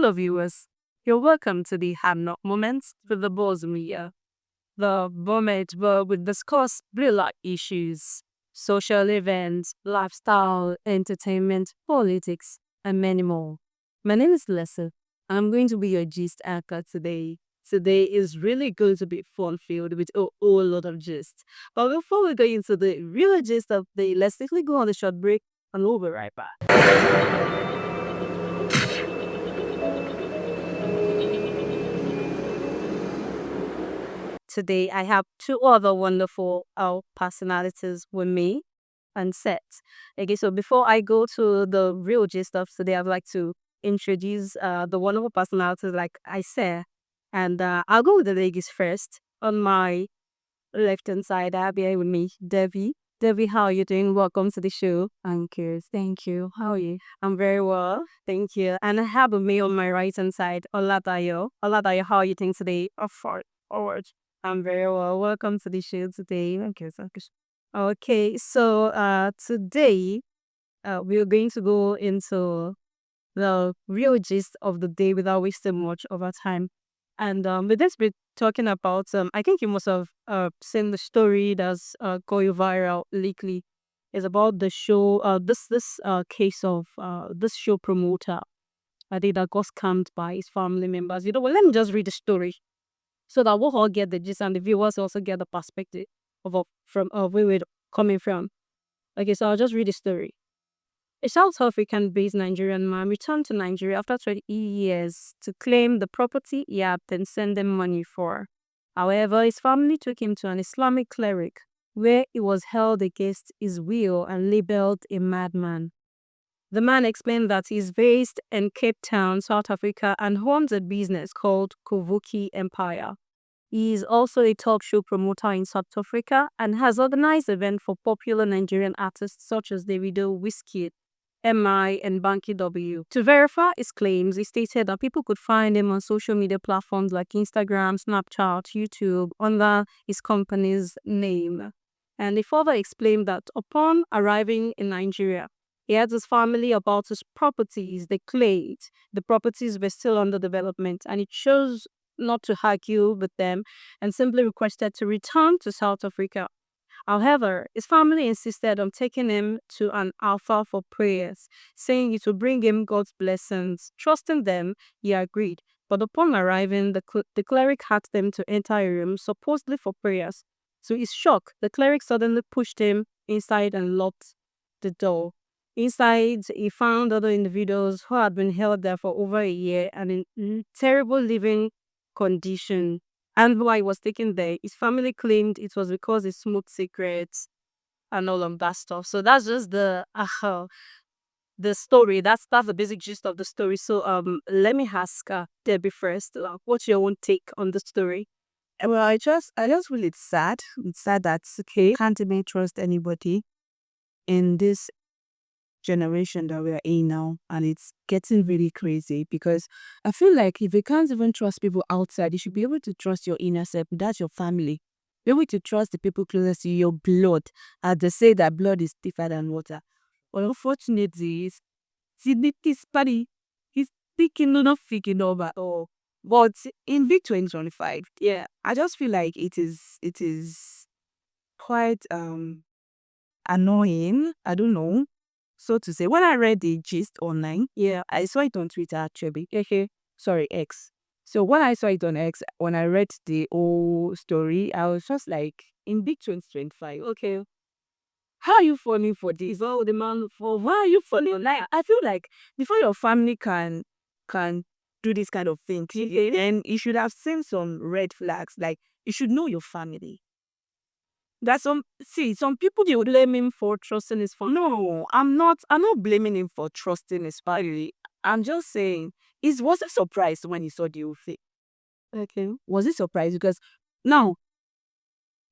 Hello, viewers. You're welcome to the HardKnock Moments with the bosom here. The moment where we discuss real life issues, social events, lifestyle, entertainment, politics, and many more. My name is Lessa. I'm going to be your gist anchor today. Today is really going to be fun filled with a whole lot of gist. But before we go into the real gist of the day, let's quickly go on a short break and we'll be right back. Today, I have two other wonderful personalities with me on set. Okay, so before I go to the real gist of today, I'd like to introduce the wonderful personalities like I said. And I'll go with the ladies first. On my left hand side, I have here with me Debbie. Debbie, how are you doing? Welcome to the show. I'm curious. Thank you. How are you? I'm very well. Thank you. And I have with me on my right hand side, Oladayo. Oladayo, how are you doing today? Forward. I'm very well. Welcome to the show today. Okay, so today we're going to go into the real gist of the day without wasting much of our time. And with this, we're talking about, I think you must have seen the story that's going viral lately. It's about the show, this case of this show promoter. I think that got scammed by his family members. Well, let me just read the story so that we'll all get the gist and the viewers also get the perspective of where we're coming from. Okay, so I'll just read the story. A South African-based Nigerian man returned to Nigeria after 20 years to claim the property he had been sending money for. However, his family took him to an Islamic cleric where he was held against his will and labeled a madman. The man explained that he is based in Cape Town, South Africa, and owns a business called Kovuki Empire. He is also a talk show promoter in South Africa and has organized events for popular Nigerian artists such as Davido, Wizkid, MI, and Banky W. To verify his claims, he stated that people could find him on social media platforms like Instagram, Snapchat, YouTube under his company's name. And he further explained that upon arriving in Nigeria, he asked his family about his properties. They claimed the properties were still under development and he chose not to argue with them and simply requested to return to South Africa. However, his family insisted on taking him to an altar for prayers, saying it would bring him God's blessings. Trusting them, he agreed. But upon arriving, the cleric asked them to enter a room, supposedly for prayers. To his shock, the cleric suddenly pushed him inside and locked the door. Inside, he found other individuals who had been held there for over a year and in terrible living condition. And while he was taken there, his family claimed it was because he smoked cigarettes and all of that stuff. So that's just the story. That's the basic gist of the story. So let me ask Debbie first. What's your own take on the story? Well, I just feel it's sad. It's sad that can't even trust anybody in this generation that we are in now, and it's getting really crazy because I feel like if you can't even trust people outside, you should be able to trust your inner self. That's your family. Be able to trust the people closest to you, your blood, as they say that blood is thicker than water. But unfortunately, it's funny. He's thinking not thinking over all. But in big 2025, yeah, I just feel like it is quite annoying. I don't know, so to say. When I read the gist online, yeah, I saw it on Twitter actually. Okay, sorry, X. So when I saw it on X, when I read the whole story, I was just like, in big 2025, okay, how are you falling for this? Oh, the man for why are you falling? Like, I feel like before your family can do this kind of thing, then you should have seen some red flags. Like, you should know your family. That's some people they would blame him for trusting his family. No, I'm not blaming him for trusting his family. I'm just saying it was a surprise when he saw the whole thing. Okay. Was it surprised? Because now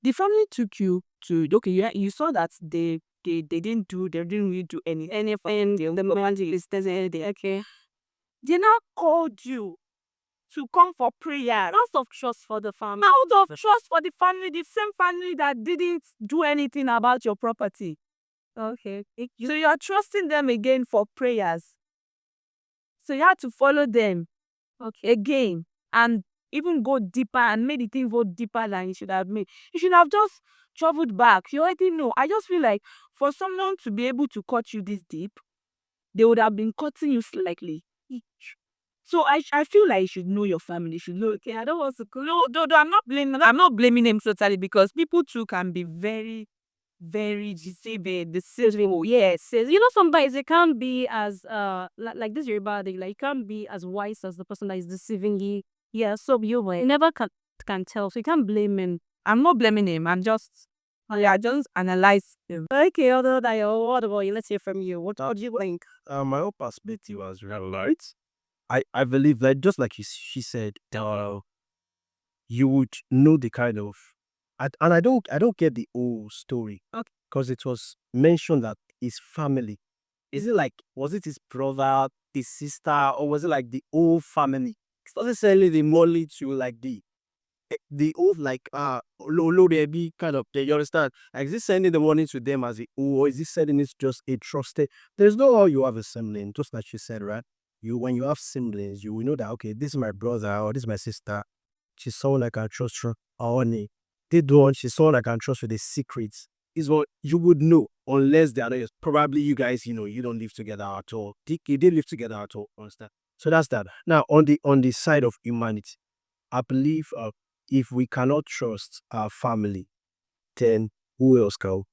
the family took you to okay, you saw that they didn't really do anything. The moment he listed anything, okay. They now called you to come for prayer. Out of trust for the family. Out of trust for the family, the same family that didn't do anything about your property. Okay. So you are trusting them again for prayers. So you have to follow them Okay. Again, and even go deeper and made the thing go deeper than you should have made. You should have just traveled back. You already know. I just feel like for someone to be able to cut you this deep, they would have been cutting you slightly. So I feel like you should know your family. You should know. Okay, I don't want to. No, I'm not blaming. I'm not blaming them totally because people too can be very, very deceiving. Deceiving. Oh, yes, You know, sometimes it can't be as like this Yoruba thing, like you can't be as wise as the person that is deceiving you. Yeah, so you never can tell, so you can't blame him. I'm not blaming him. I'm just. I just analyze him. Okay, although that, what about you? Let's hear from you. What do you think? My own perspective was really right. I believe that just like she said, you would know the kind of, and I don't get the whole story. Okay. Because it was mentioned that his family, is it like, was it his brother, his sister, or was it like the whole family? It's not necessarily the money to like the old like low baby kind of thing. You understand? Like, is he sending the money to them as a whole, or is he sending it just a trusted? There's no how you have a sibling, just like she said, right? You When you have siblings, you will know that, okay, this is my brother or this is my sister. She's someone I can trust her. Or honey, they don't. She's someone I can trust with the secrets. Is what you would know, unless they are not. Probably you guys, you don't live together at all. You did live together at all. Understand? So that's that. Now on the side of humanity, I believe if we cannot trust our family, then who else can?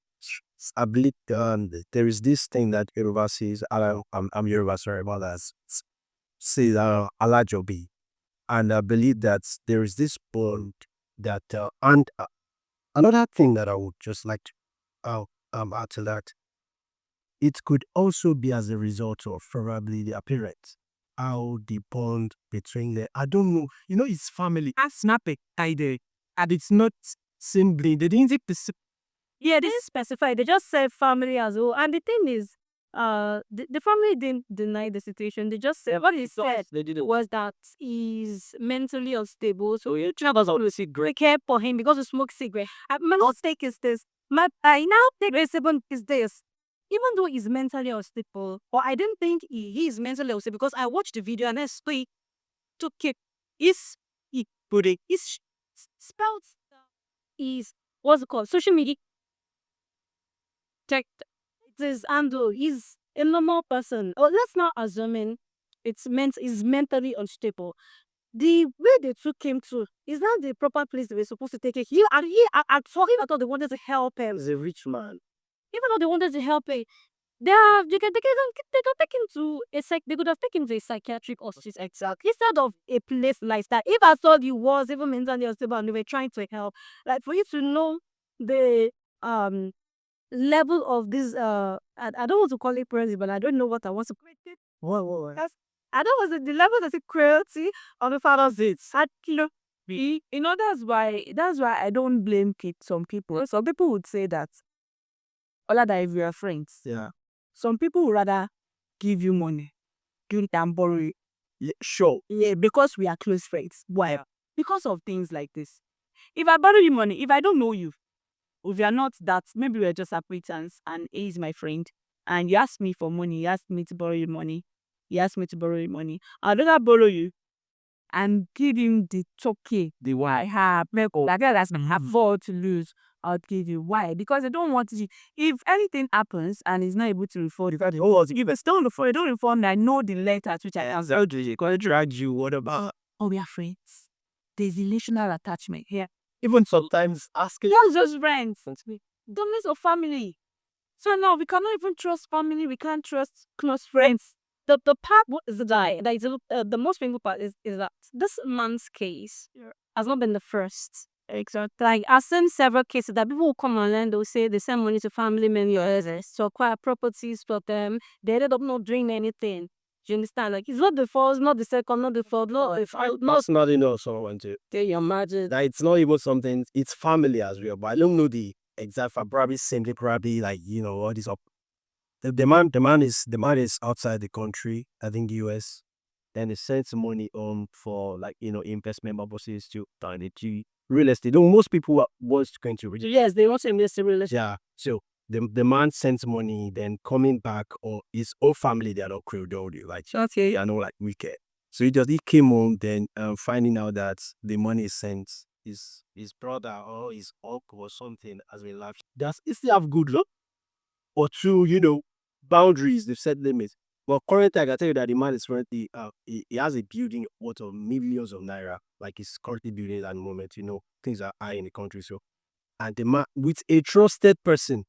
I believe there is this thing that Yoruba says. I'm Yoruba, sorry about that. Says Alajobi, and I believe that there is this bond that and another thing that I would just like to add to that, it could also be as a result of probably the appearance, how the bond between the, I don't know, it's family. I snap it, and it's not sibling. They didn't take the Yeah, they didn't specify. They just said family as well. And the thing is, the family didn't deny the situation. They just said what he said they didn't. was that he's mentally unstable. So you travel to cigarette care for him because he smokes cigarette. My mistake is this. My I now take responsibility is this. Even though he's mentally unstable, or I didn't think he is mentally unstable because I watched the video and I took it. He put it. He's spelled is what's it called? Social media checked his handle. He's a normal person. Or let's not assuming is mentally unstable. The way they took him to is not the proper place they were supposed to take him. I saw him. I thought they wanted to help him. He's a rich man. Even though they wanted to help him, they could take him to they could have taken him to a psychiatric hospital. Exactly. Instead of a place like that. If I thought you was even mentally unstable and they were trying to help, like for you to know the level of this I don't want to call it crazy, but I don't know what I want to call it. What? That's, I don't want to the level of the cruelty on the father's it. That's why I don't blame some people. Some people would say that, other than if we are friends, Yeah. some people would rather give you money, than borrow it. Yeah, sure. Yeah, because we are close friends. Why? Because of things like this. If I borrow you money, if I don't know you, if you are not that, maybe we're just acquaintance and he is my friend, and you ask me for money, you ask me to borrow you money, I'd rather borrow you and give him the token. The why? I have, like that's my have all to lose. I'll give you. Why? Because I don't want to. If anything happens and he's not able to refund, if it's still on the phone, don't inform me. I know the letters which I answered. How do you gonna drag you? What about Oh, we are friends. There's relational attachment here. even sometimes asking? That's just friends. Dumbness of family. So now we cannot even trust family. We can't trust close friends. The part what is the guy that is the most painful part is that this man's case has not been the first. Exactly. Like I've seen several cases that people will come online, they'll say they send money to family members to acquire properties for them. They ended up not doing anything. Do you understand? Like it's not the first, not the second, not the third, not not That's not enough. Someone to can you imagine? that it's not even something. It's family as well, but I don't know the exact. Probably simply, probably like all this up. The man is outside the country. I think the US. Then they send some money for like investment purposes to turn it to real estate. Though most people was going to real. Yes, they want to invest in real estate. Yeah. So the man sends money, then coming back, or his whole family, they are not credit, like, Okay. they are not like wicked. So he came home, then finding out that the money is sent his brother or his uncle or something as a laugh. Does he still have good luck? Or two, boundaries, they've set limits. But currently, I can tell you that the man is currently, he has a building worth of millions of naira. Like he's currently building it at the moment. Things are high in the country. So, and the man, with a trusted person,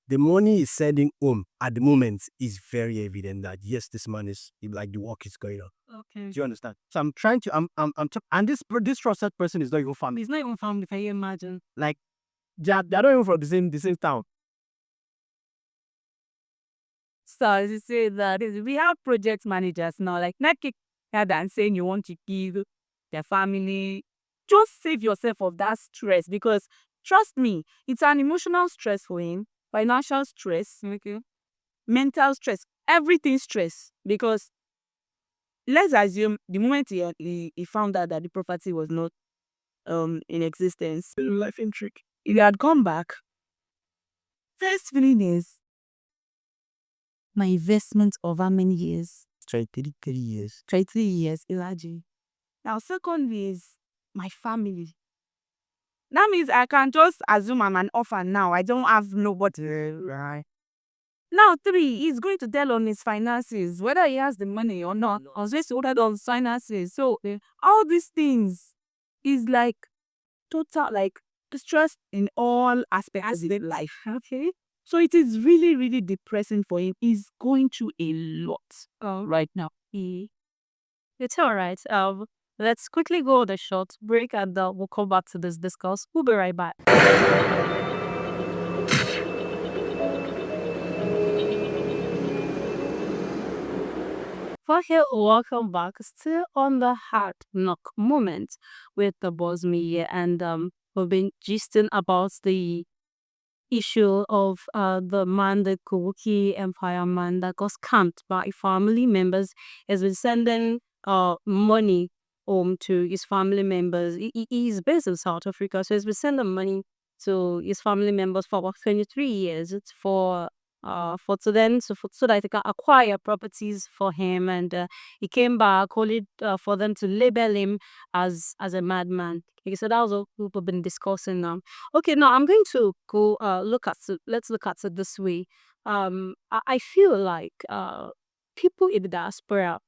the money is sending home at the moment is very evident that yes, this man is like the work is going on. Okay. Do you understand? So I'm trying to, and this trusted person is not even family. It's not even family, can you imagine? Like they're not even from the same town. So as you say that we have project managers now, like not kick rather than saying you want to give their family. Just save yourself of that stress because trust me, it's an emotional stress for him, financial stress, Okay. mental stress, everything stress. Because let's assume the moment he found out that the property was not in existence, Life intrigue. if he had gone back, first feeling is my investment of how many years? 23 years. 23 years, imagine. Now, second is my family. That means I can just assume I'm an orphan now. I don't have nobody. Right. Now, three, he's going to tell on his finances, whether he has the money or not. I was just ordered on finances. So, all these things is like total, like stress in all aspects of his life. Okay. So, it is really, really depressing for him. He's going through a lot right now. It's all right. Let's quickly go on a short break and we'll come back to this discuss. We'll be right back. For here, welcome back. Still on the hard knock moment with the boss me, and we've been gisting about the issue of the man, the Kuwuki Empire man that got scammed by family members, has been sending money home to his family members. He's based in South Africa, so he's been sending money to his family members for about 23 years. It's so that they can acquire properties for him, and he came back only for them to label him as a madman. Okay, so that was what we've been discussing now. Okay, now I'm going to go let's look at it this way. I feel like people in the diaspora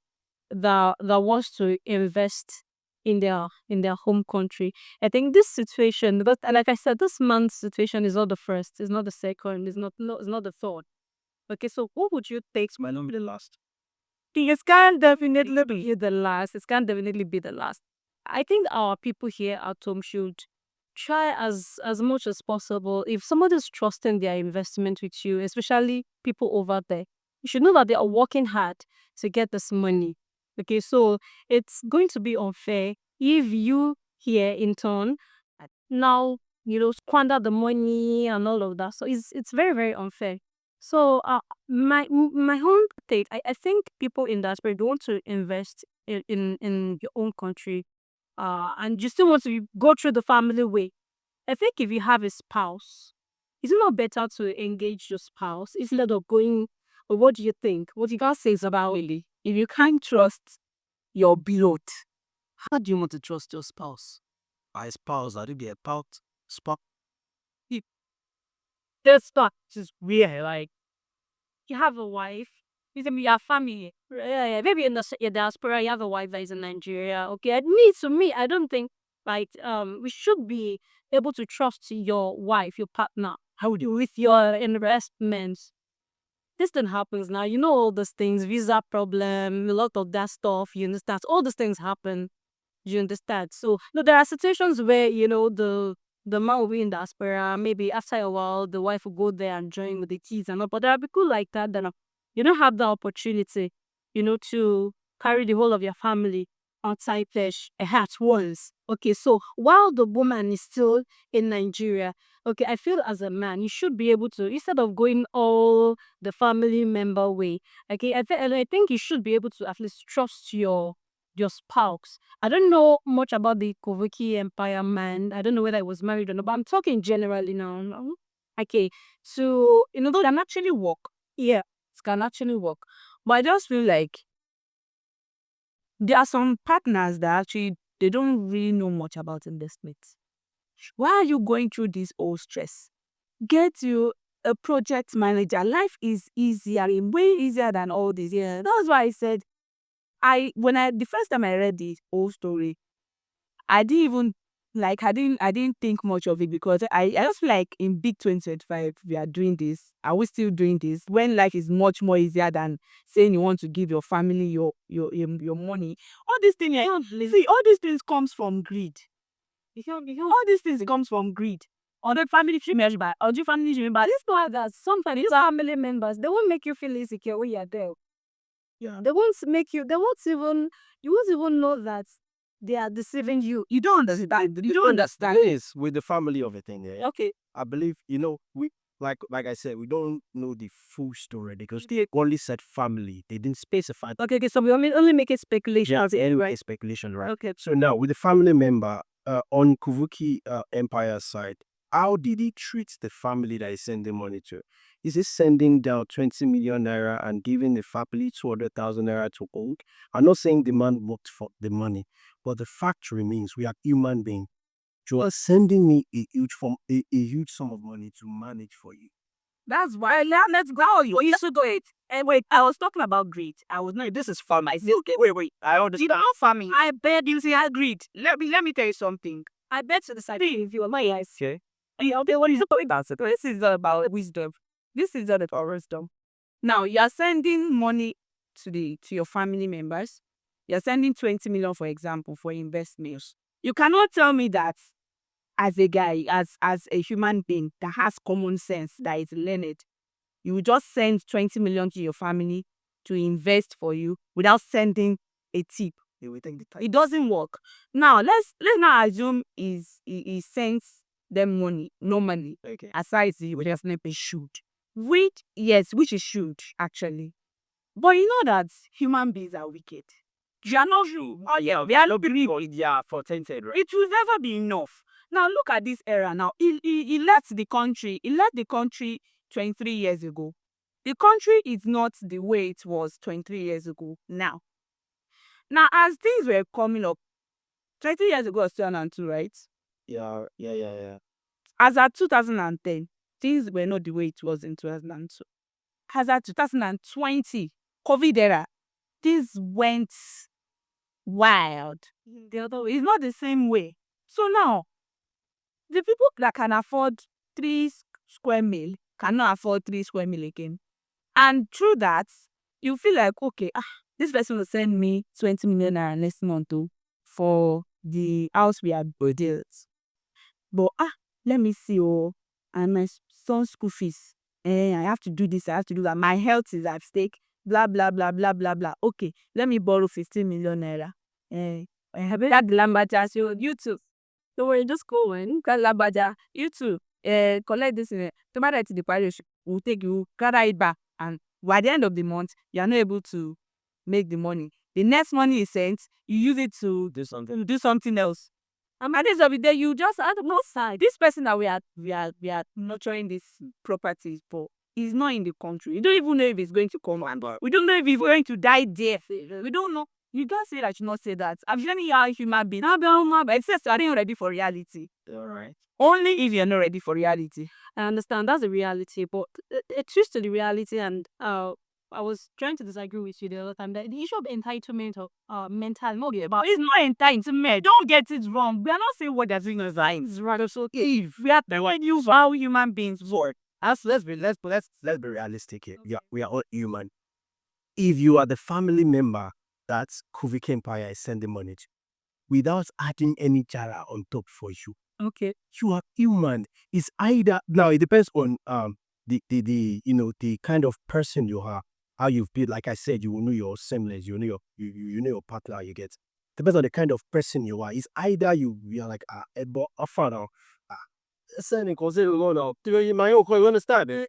that wants to invest in their home country. I think this situation, but like I said, this man's situation is not the first, it's not the second, it's not the third. Okay, so what would you take? Might not be the last. It can definitely be The last. It can definitely be the last. I think our people here at home should try as much as possible. If somebody's trusting their investment with you, especially people over there, you should know that they are working hard to get this money. Okay, so it's going to be unfair if you here in turn now squander the money and all of that. So it's very, very unfair. So my own take, I think people in that spirit want to invest in your own country, and you still want to go through the family way. I think if you have a spouse, is it not better to engage your spouse instead of going? Or what do you think? What you guys say is about really? if you can't trust your blood, how do you want to trust your spouse? I spouse, I do be a spouse. This part is weird. Like you have a wife, you have family. Yeah, maybe in the diaspora you have a wife that is in Nigeria. Okay, to me, I don't think like we should be able to trust your wife, your partner, how do with your investments. This thing happens now. You know all these things, visa problem, a lot of that stuff. You understand? All these things happen. You understand? So no, there are situations where the man will be in diaspora. Maybe after a while, the wife will go there and join with the kids and all. But there are people like that that you don't have the opportunity, to carry the whole of your family outside flesh at once. Okay, so while the woman is still in Nigeria, okay, I feel as a man, you should be able to, instead of going all the family member way, okay, I think you should be able to at least trust your spouse. I don't know much about the Kovuki Empire man. I don't know whether he was married or not, but I'm talking generally now. No? Okay, so though Can actually work. yeah, It can actually work. But I just feel like There are some partners that actually they don't really know much about investments. Why are you going through this whole stress? Get you a project manager. Life is easier, way easier than all this. Yeah, that's why I said the first time I read the whole story, I didn't even I didn't think much of it because I just feel like in big 2025 we are doing this. Are we still doing this when life is much more easier than saying you want to give your family your money? All these things, see, all these things comes from greed. All these things comes from greed. Other family member, other family member. This one that sometimes these family members, they won't make you feel insecure when you're there. Yeah. They won't make you. They won't even. You won't even know that they are deceiving you. You don't understand. You don't understand. This with the family of a thing, yeah. Okay. I believe, we like I said, we don't know the full story because they only said family. They didn't specify. Okay, so we only make it speculation. Yeah, anyway, speculation, right? Okay. So now with the family member on Kuvuki Empire side, how did he treat the family that he's sending money to? Is he sending down 20 million naira and giving the family 200,000 naira to hold? I'm not saying the man worked for the money, but the fact remains we are human beings. You are sending me a huge sum of money to manage for you. That's why let's go. You used to do it. And wait, I was talking about greed. I was no, this is farming. I said, okay, wait. I understand. You don't farming. I bet you see I greed. Let me tell you something. I bet to the side if you were my eyes. Okay. Okay, what is it about? This is about wisdom. This is all about wisdom. Now you are sending money to your family members. You're sending 20 million, for example, for investments. You cannot tell me that as a guy, as a human being that has common sense, that is learned, you will just send 20 million to your family to invest for you without sending a tip. It doesn't work. Now let's now assume he sends them money normally. Okay. Aside the investment should. Which it should actually. But you know that human beings are wicked. You are not you. Oh yeah, we are not believe yeah for tented, right? It will never be enough. Now look at this era now. He left the country. He left the country 23 years ago. The country is not the way it was 23 years ago now. Now, as things were coming up, 20 years ago was 2002, right? Yeah. As at 2010, things were not the way it was in 2002. As at 2020, COVID era, things went wild. The other way, it's not the same way. So now, the people that can afford 3 square mil cannot afford 3 square mil again. And through that, you feel like, okay, this person will send me 20 million naira next month for the house we are built. But let me see, and my son's school fees. I have to do this, I have to do that. My health is at stake. Blah blah blah blah blah blah. Okay, let me borrow 15 million naira. I have that lambaja. So you too. Don't worry, just go in. Lambaja, you too. Collect this in tomorrow to the parish. We'll take you, gather it back, and by the end of the month, you are not able to make the money. The next money is sent, you use it to do something else. And at the end of the day, you just have no side. This person that we are nurturing this property for is not in the country. You don't even know if he's going to come and we don't know if he's going to die there. We don't know. You can't say that, you not say that. I'm telling you how a human being. But it says you aren't ready for reality. All right. Only if you're not ready for reality. I understand that's the reality, but it twist to the reality, and I was trying to disagree with you the other time that the issue of entitlement or mental But it's not entitlement. Don't get it wrong. We are not saying what they're doing is right. It's rather so if we are when you how human beings work. Let's be realistic here. Yeah, we are all human. If you are the family member that Kuvik Empire is sending money to, without adding any jara on top for you, Okay. you are human. It's either now it depends on the kind of person you are, how you've built. Like I said, you will know your semblance, you know your partner you get. Depends on the kind of person you are. It's either you are like a father. Sending consider you understand?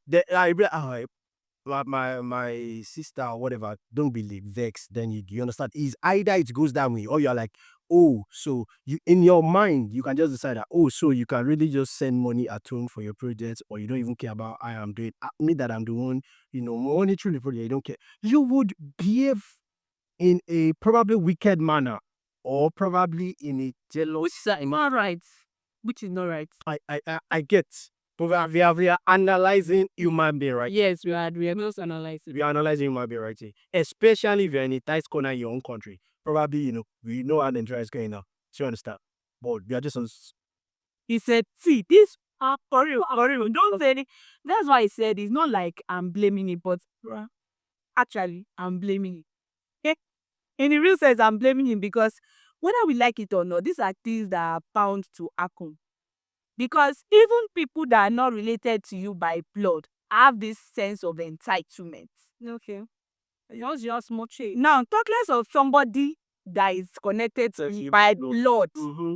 My sister or whatever don't believe vex, then you understand. Is either it goes that way or you're like, oh, so you in your mind you can just decide that, oh, so you can really just send money at home for your projects, or you don't even care about I am doing me that I'm the one, money through the project, you don't care. You would behave in a probably wicked manner or probably in a jealous. Which is not right. Which is not right. I get. But we are analyzing human being, right? Yes, we are not analyzing. We are analyzing human being, right? Especially if you're in a tight corner in your own country. Probably, we know how the Nigeria is going now. So you understand? But we are just on. He said, see, this for real, don't say it. That's why I said it's not like I'm blaming it, but actually I'm blaming it. Okay? In the real sense, I'm blaming him because whether we like it or not, these are things that are bound to happen. Because even people that are not related to you by blood have this sense of entitlement. Okay. Yours just much. Now, talk less of somebody that is connected to you by blood. Mm-hmm.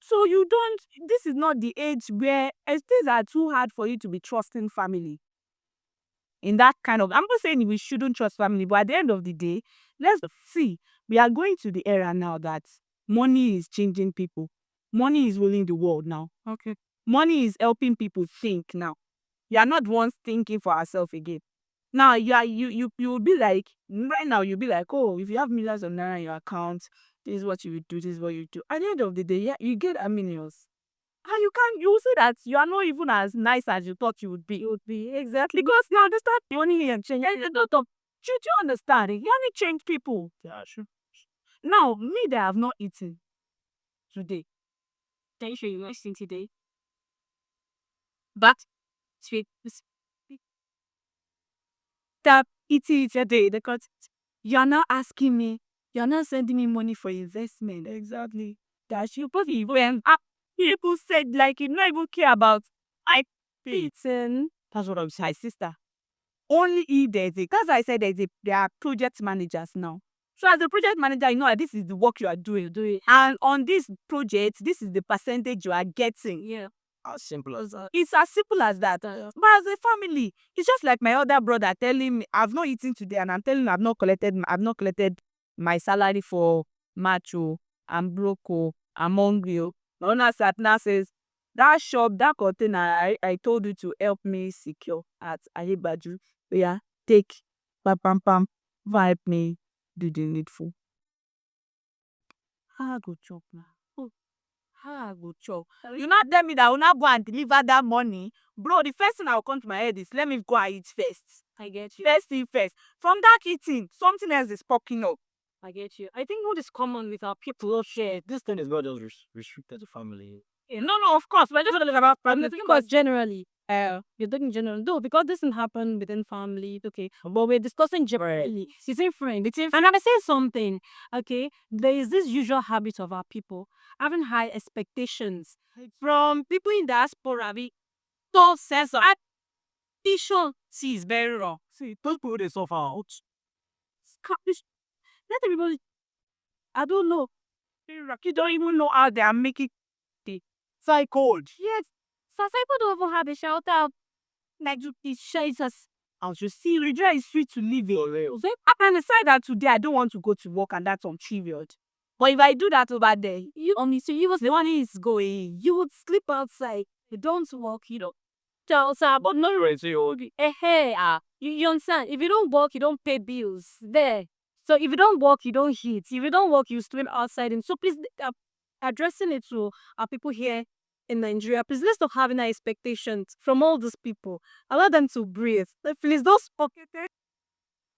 So you don't, this is not the age where things are too hard for you to be trusting family. In that kind of, I'm not saying we shouldn't trust family, but at the end of the day, let's see, we are going to the era now that money is changing people. Money is ruling the world now. Okay. Money is helping people think now. You are not ones thinking for ourselves again. Now you will be like, right now you'll be like, oh, if you have millions of naira in your account, this is what you would do, this is what you do. At the end of the day, yeah, you get a millions. And you will see that you are not even as nice as you thought you would be. Exactly. Because you understand money and change. Should you understand it? You only change people. Yeah, sure. Now, me that have not eaten today. Can you show you what eating today? But sweet. That eating it today because you're not asking me, you're not sending me money for investment. Exactly. That you put when people said like you don't even care about eating. That's what I'm saying, my sister. Only if there's a, because I said there are project managers now. So as a project manager, you know that this is the work you are doing. And on this project, this is the percentage you are getting. Yeah. As simple as that. It's as simple as that. But as a family, it's just like my other brother telling me I've not eaten today, and I'm telling him I've not collected my salary for March. Oh, I'm broke. Oh, I'm hungry. Oh. My owner sat now says that shop, that container I told you to help me secure at Ayebaju. Yeah, take pam, help me do the needful. How I go chop now? How I go chop? You not tell me that I will not go and deliver that money. Bro, the first thing that will come to my head is let me go and eat first. I get you. First thing first. From that eating, something else is popping up. I get you. I think what is common with our people share. This thing is not just restricted to family. No, of course. We're just talking about family. Because generally, you're talking general. Though, because this didn't happen within family, okay. But we're discussing generally. It's different. And I say something, okay. There is this usual habit of our people having high expectations from people in diaspora. We so sense of ambition. See, is very wrong. See, those people they suffer out. Let everybody. I don't know. You don't even know how they are making the Psychoed. Yes. Some people don't even have a shelter. Like, it's Jesus. I you see, Nigeria is sweet to live in. I can decide that today I don't want to go to work and that's on period. But if I do that over there, So you was the one who is going. You would sleep outside. You don't work, Tell sir, but no Right, so you understand? If you don't work, you don't pay bills. There. So if you don't work, you don't eat. If you don't work, you sleep outside. And so please, addressing it to our people here in Nigeria, please let's stop having our expectations from all these people. Allow them to breathe. Please don't pocket it.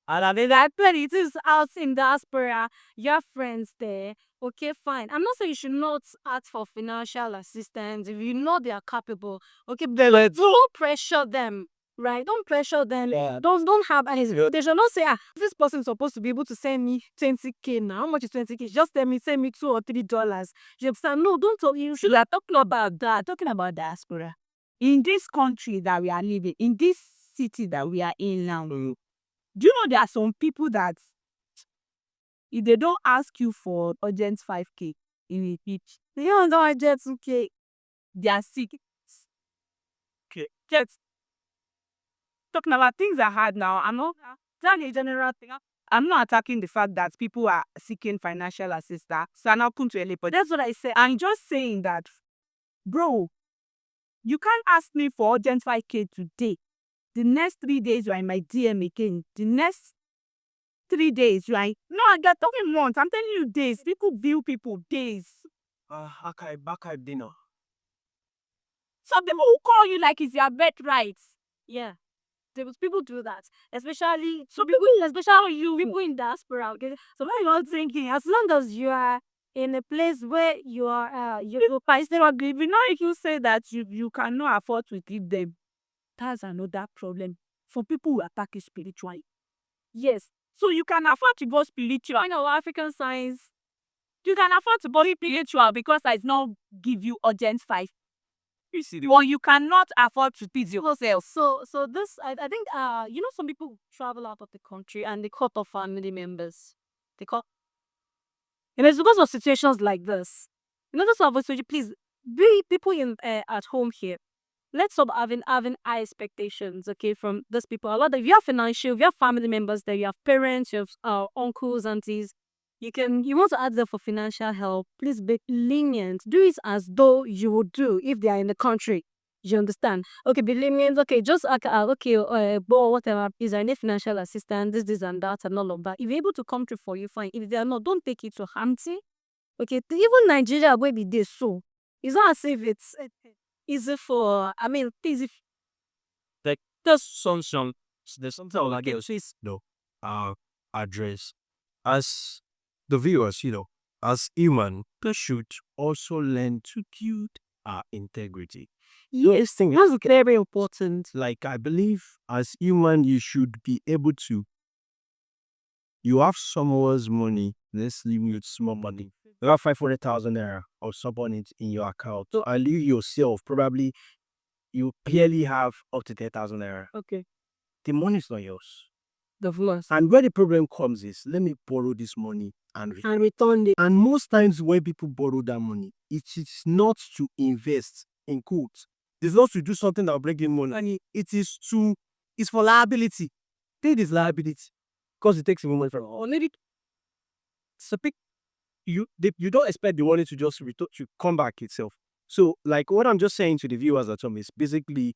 And I mean that it is out in diaspora. Your friends there. Okay, fine. I'm not saying you should not ask for financial assistance if you know they are capable. Okay, but don't pressure them. Right? Don't pressure them. Yeah. Don't have any. They should not say, this person is supposed to be able to send me 20K now. How much is 20K? Just send me $2 or $3. You understand? No, don't talk. You should we are talking about that, talking about diaspora. In this country that we are living, in this city that we are in now, do you know there are some people that if they don't ask you for urgent 5K in a pitch, they don't urgent 2K. They are sick. Okay. Just talking about things are hard now. I'm not a general thing. I'm not attacking the fact that people are seeking financial assistance. So I'm not to a but that's what I say. I'm just saying that, bro, you can't ask me for urgent 5K today. The next 3 days you are in my DM again. The next 3 days, right? No, I got talking months. I'm telling you days. People view people days. Archive dinner. Some people will call you like it's your birthright. Yeah. People do that, especially so people, especially you people in diaspora. Okay, so when you're thinking, as long as you are in a place where you are, you Instead of giving, now if you say that you cannot afford to give them, that's another problem. For people who attack you spiritually. Yes. So you can afford to go spiritual. find our African science. You can afford to go spiritual because I not give you urgent five. You see, or you cannot afford to feed yourself. So this, I think, some people travel out of the country and they cut off family members. They cut, and it's because of situations like this. Just to avoid situation, please be people in at home here. Let's stop having high expectations, okay, from those people. A lot of, if you have financial, if you have family members there, you have parents, you have uncles, aunties, you want to ask them for financial help, please be lenient. Do it as though you would do if they are in the country. You understand? Okay, be lenient. Okay, just but whatever. Is there any financial assistance? This, and that, and all of that. If you're able to come through for you, fine. If they are not, don't take it to Hamty. Okay, even Nigeria where be this so. It's not as if it's easy for. I mean, easy. Like there's something I would like to say, address as the viewers, as human, they should also learn to build our integrity. Yes, Thing that's very important. like I believe as human you should be able to, you have someone's money, let's leave you with small money. You have 500,000 naira or something in your account. So and you yourself probably you barely have up to 10,000 naira. Okay. The money is not yours. The viewers. And where the problem comes is, let me borrow this money and return it. And most times when people borrow that money, it is not to invest in quotes. It's not to do something that will bring in money. It's for liability. Take this liability because it takes money from already. So you don't expect the money to just to come back itself. So like what I'm just saying to the viewers at home is basically,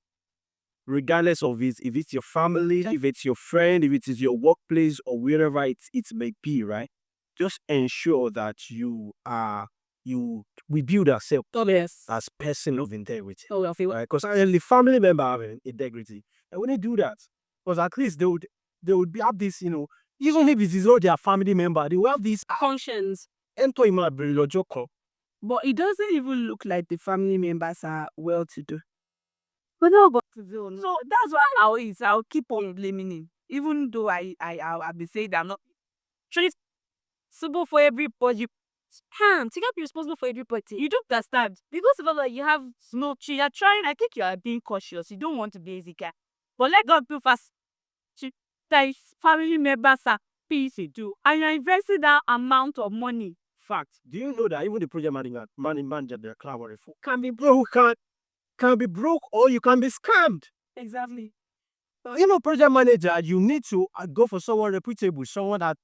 regardless of it, if it's your family, if it's your friend, if it is your workplace or wherever it may be, right? Just ensure that we build ourselves as person of integrity. Because the family member have integrity. And when they do that, because at least they would have this, even if it is not their family member, they will have this Conscience. enter in my biological. But it doesn't even look like the family members are well to do. But no, but so that's why I'll keep on blaming him. Even though I'll be saying that I'm not responsible for everybody. You can't be responsible for everybody. You don't understand. Because of all that, you have No, you're trying. I think you are being cautious. You don't want to be a guy. But let God do first. That is family members are easy do. And you're investing that amount of money. Fact. Do you know that even the project manager they're clamoring for can be broke, can be broke, or you can be scammed. exactly. Project manager, you need to go for someone reputable, someone that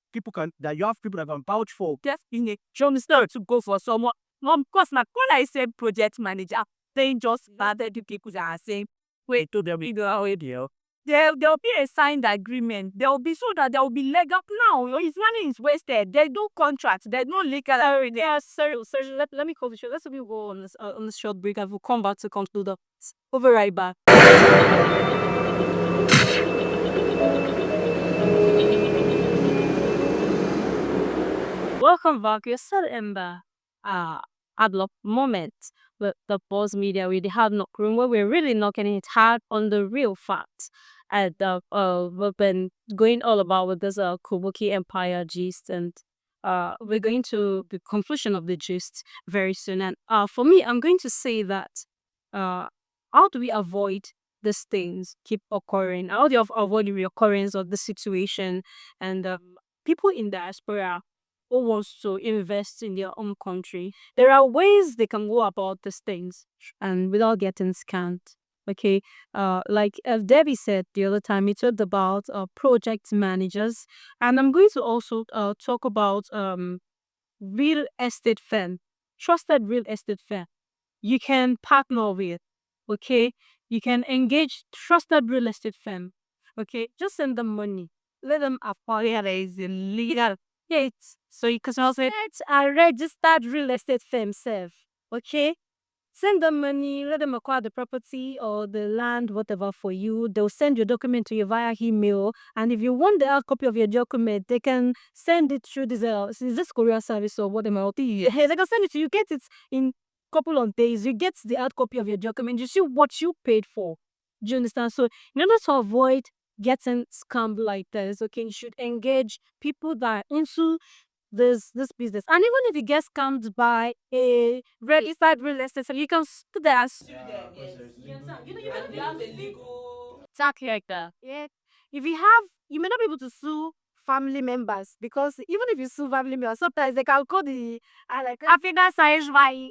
you have people that can vouch for. Definitely. You understand to go for someone. No, because now when I say project manager, they just started the people that are saying, wait, to the video. There'll be a signed agreement. There will be so that there will be legal. Now his money is wasted. There's no contract. There's no legal. Yeah, sorry. Let me call the show. Let's go on this short break and we'll come back to conclude the over right back. Welcome back. You're still in the HardKnock moment with the Pulse Media with the HardKnock room where we're really knocking it hard on the real facts. And we've been going all about with this Kubuki Empire gist, and we're going to the conclusion of the gist very soon. And for me, I'm going to say that how do we avoid these things keep occurring? How do you avoid the reoccurrence of the situation? And people in diaspora who wants to invest in their own country, there are ways they can go about these things and without getting scammed. Okay, like Debbie said the other time, we talked about project managers, and I'm going to also talk about real estate firm, trusted real estate firm. You can partner with, okay? You can engage trusted real estate firm, okay? Just send them money. let them acquire there is a legal gate. So you can also let a registered real estate firm serve. Okay? Send them money, let them acquire the property or the land, whatever for you. They'll send your document to you via email. And if you want the hard copy of your document, they can send it through this is this courier service or whatever. They can send it to you. Get it in couple of days. You get the hard copy of your document. You see what you paid for. Do you understand? So in order to avoid getting scammed like this, okay, you should engage people that are into this business. And even if you get scammed by a registered real estate, so you can sue them. Sue them, yes. You understand? You know, you may not be able to sue exactly like that. Yeah. If you have, you may not be able to sue family members because even if you sue family members, sometimes they can call the like African size by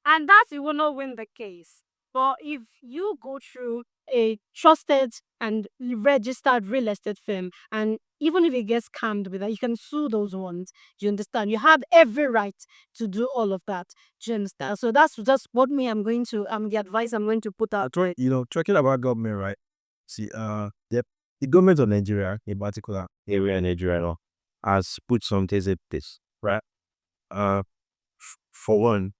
and that you will not win the case. But if you go through a trusted and registered real estate firm, and even if it gets scammed with that, you can sue those ones. Do you understand? You have every right to do all of that. Do you understand? So that's just what me I'm going to the advice I'm going to put out. Talking about government, right? See, the government of Nigeria, in particular area in Nigeria, has put some things in place, right? For one,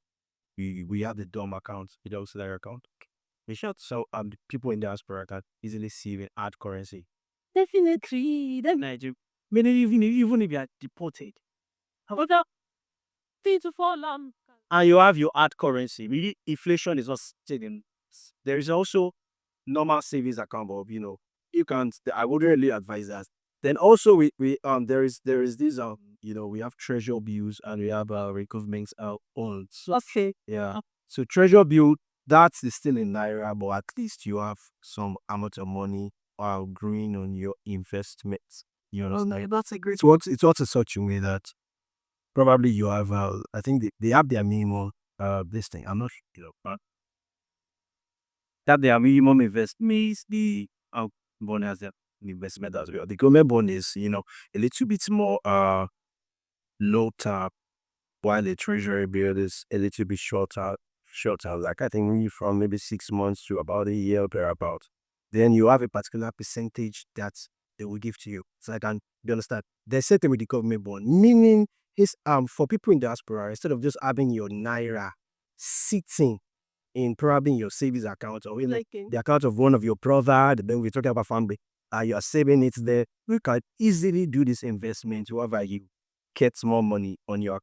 we have the DOM account, the auxiliary account. We should so the people in diaspora can easily see the hard currency. Definitely. Nigeria, even if you are deported, However, three to four long. and you have your hard currency, really, inflation is not staying. There is also normal savings account, but you can't. I would really advise that. Then also we there is this we have treasure bills and we have government bonds. Okay. Yeah. So treasure bill that is still in naira, but at least you have some amount of money growing on your investments. You understand? That's a great. It's also such a way that probably you have. I think they have their minimum this thing. I'm not but that their minimum investment the bond has their investment as well. The government bond is a little bit more low term, while the treasury bill is a little bit shorter, like I think maybe from maybe 6 months to about a year or thereabout. Then you have a particular percentage that they will give to you. So I can you understand. They set it with the government bond, meaning is for people in diaspora, instead of just having your naira sitting in probably your savings account or in the account of one of your brother, then we're talking about family, you are saving it there. You can easily do this investment wherever you get more money on your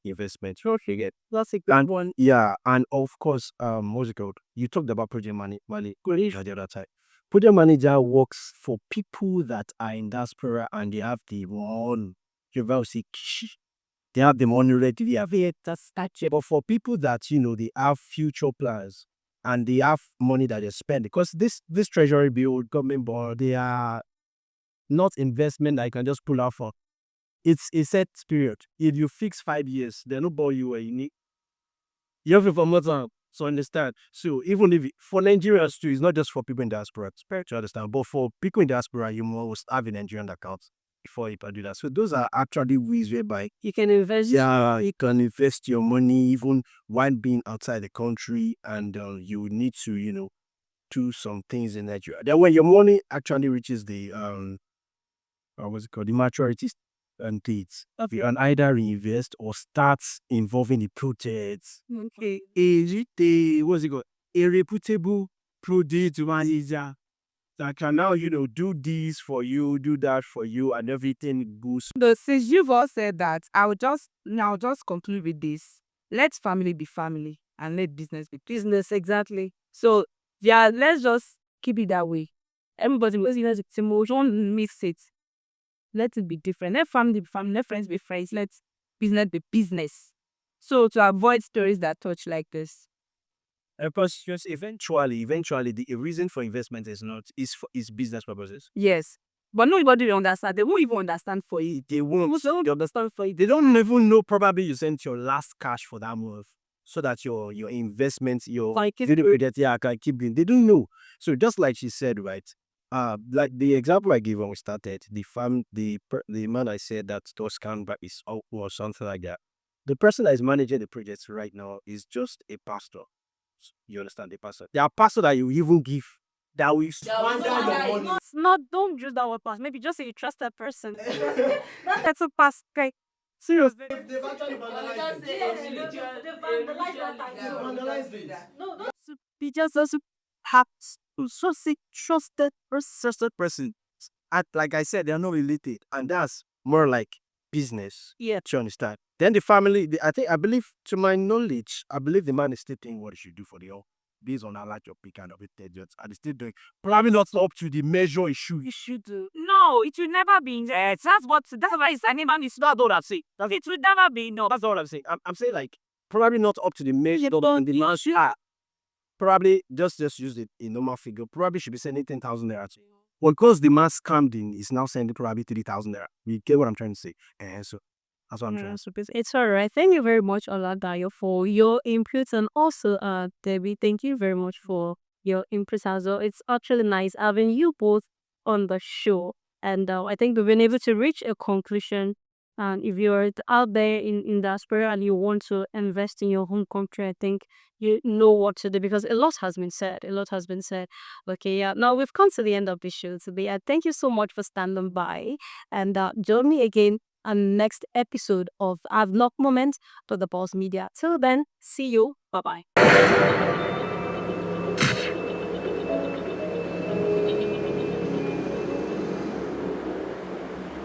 investment. Okay, get That's a good and one. yeah, and of course, what's it called? You talked about project money the other time. Project manager works for people that are in diaspora and they have the one. You will see they have the money ready. They have it. That's it. But for people that they have future plans and they have money that they spend because this treasury bill, government bond, they are not investment that you can just pull out for. It's a set period. If you fix 5 years, they don't borrow you you need. You have it for more time. So understand. So even if for Nigerians too, it's not just for people in diaspora. To understand, but for people in diaspora, you must have a Nigerian account before you can do that. So those are actually ways whereby You can invest. you can invest your money even while being outside the country, and you need to do some things in Nigeria. Then when your money actually reaches the what's it called, the maturity and dates, you can either reinvest or start involving the projects. Okay. What's it called? A reputable project manager that can now do this for you, do that for you, and everything goes. So since you've all said that, I'll just conclude with this. Let family be family and let business be Business, exactly. so. Yeah, let's just keep it that way. Everybody was don't mix it. Let it be different. Let family be family, let friends be friends, let business be business. So to avoid stories that touch like this. Because just eventually, the reason for investment is business purposes. Yes. But nobody will understand. They won't even understand for it. They won't. They understand for it. They don't even know. Probably you sent your last cash for that month, so that your investment, your Can keep can keep going. They don't know. So just like she said, right? Like the example I gave when we started, the man I said that Toscan back is or something like that. The person that is managing the project right now is just a pastor. You understand, the pastor. There are pastors that you even give that will squander your money. Not, don't use that word pass. Maybe just say you trust that person. That's a pass. Okay. Seriously. They've actually vandalized it. Be just as have to trusted person. And like I said, they are not related, and that's more like business. Yeah. Do you understand? Then the family, I believe, to my knowledge, I believe the man is still doing what he should do for the all, based on how large your pick and of intelligence, and he's still doing probably not up to the measure he should. You should do. No, it will never be. That's why it's an man. It's not all I'm saying. It will never be. No, That's all I'm saying. I'm saying like probably not up to the measure but of the you man. should- Probably just use it in normal figure. Probably should be sending 10,000 naira to you. But because the man scammed in, is now sending probably 3,000 naira. You get what I'm trying to say? And so that's what I'm trying to say. It's all right. Thank you very much, Oladayo, for your input, and also, Debbie, thank you very much for your input as well. It's actually nice having you both on the show, and I think we've been able to reach a conclusion. And if you're out there in diaspora and you want to invest in your home country, I think you know what to do, because a lot has been said. A lot has been said. Okay, yeah. Now we've come to the end of the show today. Thank you so much for standing by, and join me again on next episode of HardKnock Moment to the Boss Media. Till then, see you. Bye bye.